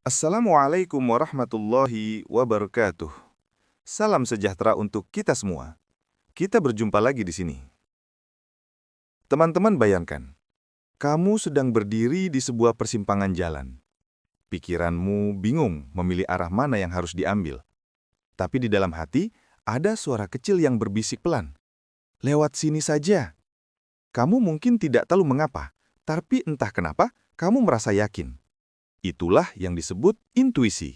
Assalamualaikum warahmatullahi wabarakatuh. Salam sejahtera untuk kita semua. Kita berjumpa lagi di sini. Teman-teman bayangkan, kamu sedang berdiri di sebuah persimpangan jalan. Pikiranmu bingung memilih arah mana yang harus diambil. Tapi di dalam hati, ada suara kecil yang berbisik pelan. Lewat sini saja. Kamu mungkin tidak tahu mengapa, tapi entah kenapa, kamu merasa yakin. Itulah yang disebut intuisi.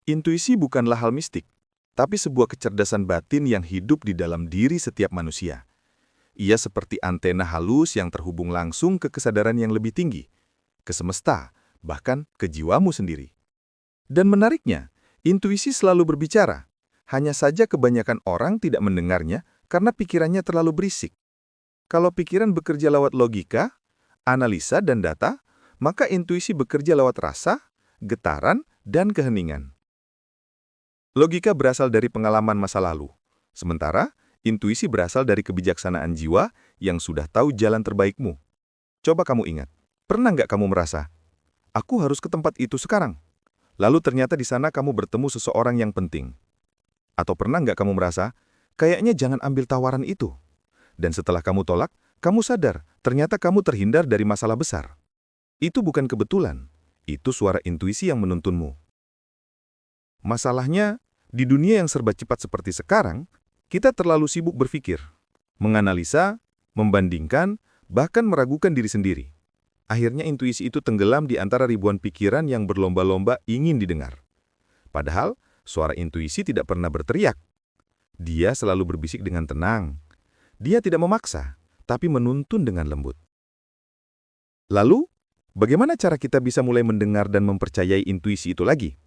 Intuisi bukanlah hal mistik, tapi sebuah kecerdasan batin yang hidup di dalam diri setiap manusia. Ia seperti antena halus yang terhubung langsung ke kesadaran yang lebih tinggi, ke semesta, bahkan ke jiwamu sendiri. Dan menariknya, intuisi selalu berbicara. Hanya saja kebanyakan orang tidak mendengarnya karena pikirannya terlalu berisik. Kalau pikiran bekerja lewat logika, analisa, dan data, maka intuisi bekerja lewat rasa, getaran, dan keheningan. Logika berasal dari pengalaman masa lalu, sementara intuisi berasal dari kebijaksanaan jiwa yang sudah tahu jalan terbaikmu. Coba kamu ingat, pernah nggak kamu merasa, aku harus ke tempat itu sekarang? Lalu ternyata di sana kamu bertemu seseorang yang penting. Atau pernah nggak kamu merasa, kayaknya jangan ambil tawaran itu? Dan setelah kamu tolak, kamu sadar, ternyata kamu terhindar dari masalah besar. Itu bukan kebetulan, itu suara intuisi yang menuntunmu. Masalahnya, di dunia yang serba cepat seperti sekarang, kita terlalu sibuk berpikir, menganalisa, membandingkan, bahkan meragukan diri sendiri. Akhirnya intuisi itu tenggelam di antara ribuan pikiran yang berlomba-lomba ingin didengar. Padahal, suara intuisi tidak pernah berteriak. Dia selalu berbisik dengan tenang. Dia tidak memaksa, tapi menuntun dengan lembut. Lalu, bagaimana cara kita bisa mulai mendengar dan mempercayai intuisi itu lagi?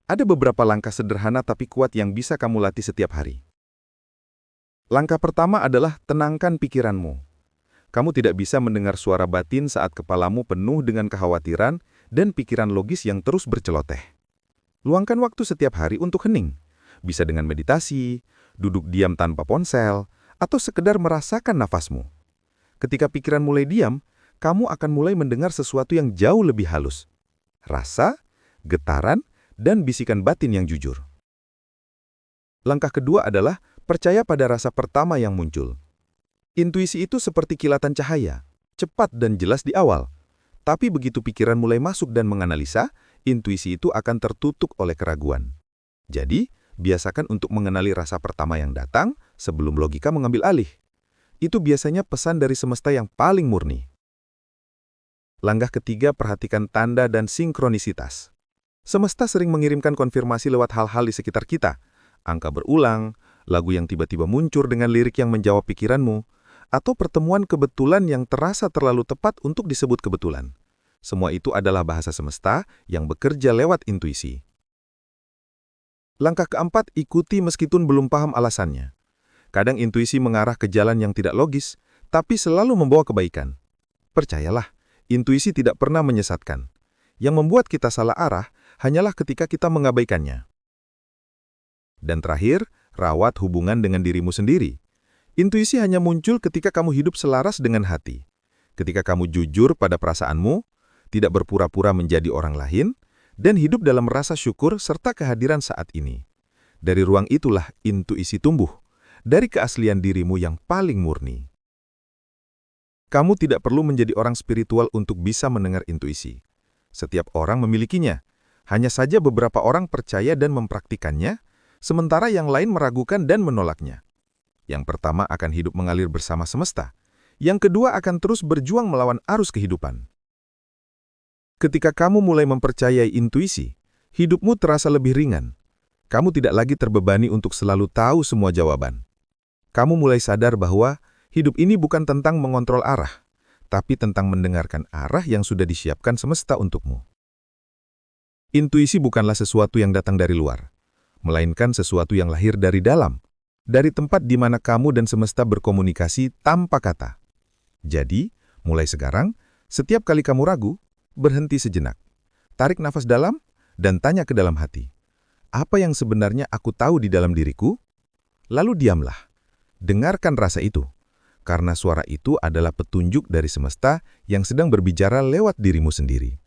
Ada beberapa langkah sederhana tapi kuat yang bisa kamu latih setiap hari. Langkah pertama adalah tenangkan pikiranmu. Kamu tidak bisa mendengar suara batin saat kepalamu penuh dengan kekhawatiran dan pikiran logis yang terus berceloteh. Luangkan waktu setiap hari untuk hening. Bisa dengan meditasi, duduk diam tanpa ponsel, atau sekedar merasakan nafasmu. Ketika pikiran mulai diam, kamu akan mulai mendengar sesuatu yang jauh lebih halus. Rasa, getaran, dan bisikan batin yang jujur. Langkah kedua adalah percaya pada rasa pertama yang muncul. Intuisi itu seperti kilatan cahaya, cepat dan jelas di awal. Tapi begitu pikiran mulai masuk dan menganalisa, intuisi itu akan tertutup oleh keraguan. Jadi, biasakan untuk mengenali rasa pertama yang datang sebelum logika mengambil alih. Itu biasanya pesan dari semesta yang paling murni. Langkah ketiga, perhatikan tanda dan sinkronisitas. Semesta sering mengirimkan konfirmasi lewat hal-hal di sekitar kita. Angka berulang, lagu yang tiba-tiba muncul dengan lirik yang menjawab pikiranmu, atau pertemuan kebetulan yang terasa terlalu tepat untuk disebut kebetulan. Semua itu adalah bahasa semesta yang bekerja lewat intuisi. Langkah keempat, ikuti meskipun belum paham alasannya. Kadang intuisi mengarah ke jalan yang tidak logis, tapi selalu membawa kebaikan. Percayalah, intuisi tidak pernah menyesatkan. Yang membuat kita salah arah hanyalah ketika kita mengabaikannya. Dan terakhir, rawat hubungan dengan dirimu sendiri. Intuisi hanya muncul ketika kamu hidup selaras dengan hati. Ketika kamu jujur pada perasaanmu, tidak berpura-pura menjadi orang lain, dan hidup dalam rasa syukur serta kehadiran saat ini. Dari ruang itulah intuisi tumbuh, dari keaslian dirimu yang paling murni. Kamu tidak perlu menjadi orang spiritual untuk bisa mendengar intuisi. Setiap orang memilikinya. Hanya saja beberapa orang percaya dan mempraktikannya, sementara yang lain meragukan dan menolaknya. Yang pertama akan hidup mengalir bersama semesta. Yang kedua akan terus berjuang melawan arus kehidupan. Ketika kamu mulai mempercayai intuisi, hidupmu terasa lebih ringan. Kamu tidak lagi terbebani untuk selalu tahu semua jawaban. Kamu mulai sadar bahwa hidup ini bukan tentang mengontrol arah, tapi tentang mendengarkan arah yang sudah disiapkan semesta untukmu. Intuisi bukanlah sesuatu yang datang dari luar, melainkan sesuatu yang lahir dari dalam, dari tempat di mana kamu dan semesta berkomunikasi tanpa kata. Jadi, mulai sekarang, setiap kali kamu ragu, berhenti sejenak, tarik nafas dalam, dan tanya ke dalam hati, apa yang sebenarnya aku tahu di dalam diriku? Lalu diamlah, dengarkan rasa itu. Karena suara itu adalah petunjuk dari semesta yang sedang berbicara lewat dirimu sendiri.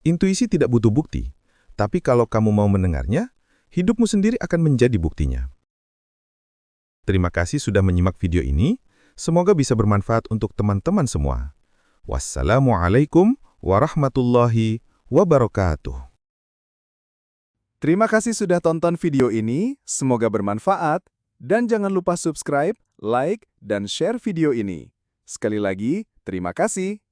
Intuisi tidak butuh bukti, tapi kalau kamu mau mendengarnya, hidupmu sendiri akan menjadi buktinya. Terima kasih sudah menyimak video ini. Semoga bisa bermanfaat untuk teman-teman semua. Wassalamualaikum warahmatullahi wabarakatuh. Terima kasih sudah tonton video ini, semoga bermanfaat, dan jangan lupa subscribe, like, dan share video ini. Sekali lagi, terima kasih.